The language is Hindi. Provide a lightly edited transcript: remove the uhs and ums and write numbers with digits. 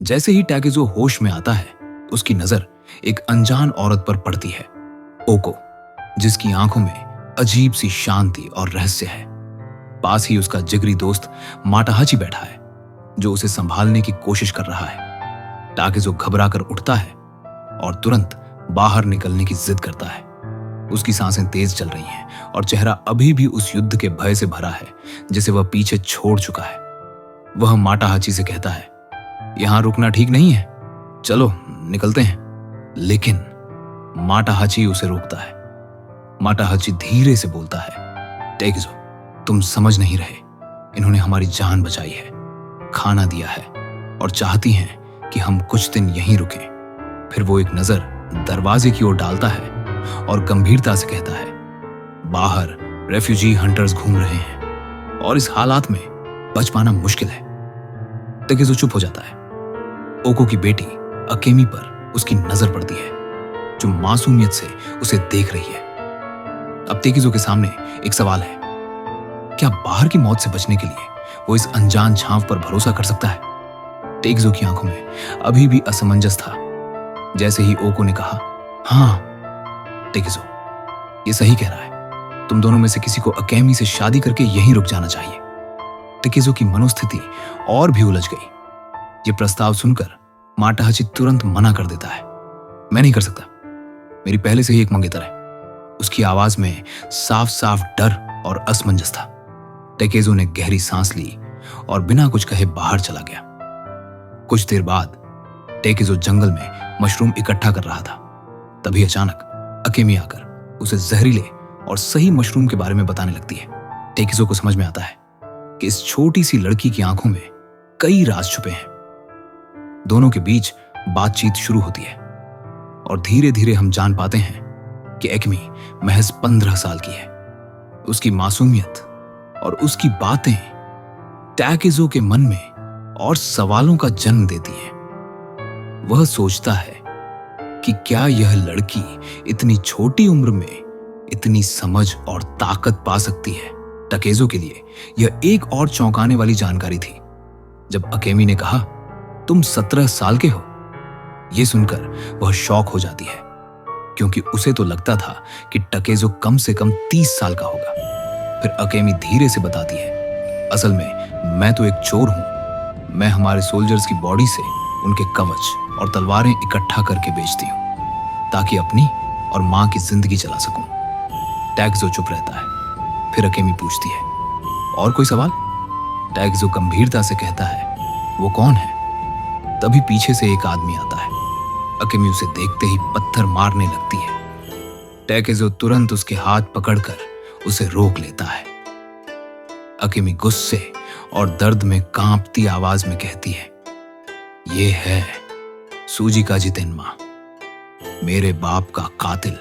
जैसे ही टैकेज़ो होश में आता है, उसकी नजर एक अनजान औरत पर पड़ती है, ओको, जिसकी आंखों में अजीब सी शांति और रहस्य है। पास ही उसका जिगरी दोस्त माटाहाची बैठा है, जो उसे संभालने की कोशिश कर रहा है। टैकेज़ो घबरा कर उठता है और तुरंत बाहर निकलने की जिद करता है। उसकी सांसें तेज चल रही हैं और चेहरा अभी भी उस युद्ध के भय से भरा है जिसे वह पीछे छोड़ चुका है। वह माटाहाची से कहता है, यहां रुकना ठीक नहीं है, चलो निकलते हैं। लेकिन माटाहाची उसे रोकता है। माटाहाची धीरे से बोलता है, टैकेज़ो, तुम समझ नहीं रहे। इन्होंने हमारी जान बचाई है, खाना दिया है और चाहती हैं कि हम कुछ दिन यहीं रुकें। फिर वो एक नजर दरवाजे की ओर डालता है और गंभीरता से कहता है, बाहर रेफ्यूजी हंटर्स घूम रहे हैं और इस हालात में बच पाना मुश्किल है। टैकेज़ो चुप हो जाता है। ओको की बेटी अकेमी पर उसकी नजर पड़ती है, जो मासूमियत से उसे देख रही है। अब टैकेज़ो के सामने एक सवाल है, क्या बाहर की मौत से बचने के लिए वो इस अनजान छांव पर भरोसा कर सकता है? टैकेज़ो की आंखों में अभी भी असमंजस था। जैसे ही ओको ने कहा, हाँ टैकेज़ो, ये सही कह रहा है, तुम दोनों में से किसी को अकेमी से शादी करके यहीं रुक जाना चाहिए। टैकेज़ो की मनोस्थिति और भी उलझ गई। ये प्रस्ताव सुनकर माटाहाची तुरंत मना कर देता है। मैं नहीं कर सकता, मेरी पहले से ही एक मंगेतर है। उसकी आवाज में साफ साफ डर और असमंजस था। टैकेज़ो ने गहरी सांस ली और बिना कुछ कहे बाहर चला गया। कुछ देर बाद टैकेज़ो जंगल में मशरूम इकट्ठा कर रहा था। तभी अचानक अकेमी आकर उसे जहरीले और सही मशरूम के बारे में बताने लगती है। टैकेज़ो को समझ में आता है कि इस छोटी सी लड़की की आंखों में कई राज छुपे हैं। दोनों के बीच बातचीत शुरू होती है और धीरे धीरे हम जान पाते हैं कि अकेमी महज 15 साल की है। उसकी मासूमियत और उसकी बातें टैकेज़ो के मन में और सवालों का जन्म देती हैं। वह सोचता है कि क्या यह लड़की इतनी छोटी उम्र में इतनी समझ और ताकत पा सकती है। टैकेज़ो के लिए यह एक और चौंकाने वाली जानकारी थी जब अकेमी ने कहा, तुम 17 साल के हो। यह सुनकर वह शॉक हो जाती है, क्योंकि उसे तो लगता था कि टैकेज़ो कम से कम 30 साल का होगा। फिर अकेमी धीरे से बताती है, असल में मैं तो एक चोर हूं। मैं हमारे सोल्जर्स की बॉडी से उनके कवच और तलवारें इकट्ठा करके बेचती हूं ताकि अपनी और मां की जिंदगी चला सकूं। टैकेज़ो चुप रहता है। फिर अकेमी पूछती है, और कोई सवाल? टैकेज़ो गंभीरता से कहता है, वो कौन है? तभी पीछे से एक आदमी आता है। अकेमी उसे देखते ही पत्थर मारने लगती है। टैकेज़ो तुरंत उसके हाथ पकड़कर उसे रोक लेता है। अकेमी गुस्से और दर्द में कांपती आवाज में कहती है, ये है सूजिका जितेन्मा, मेरे बाप का कातिल।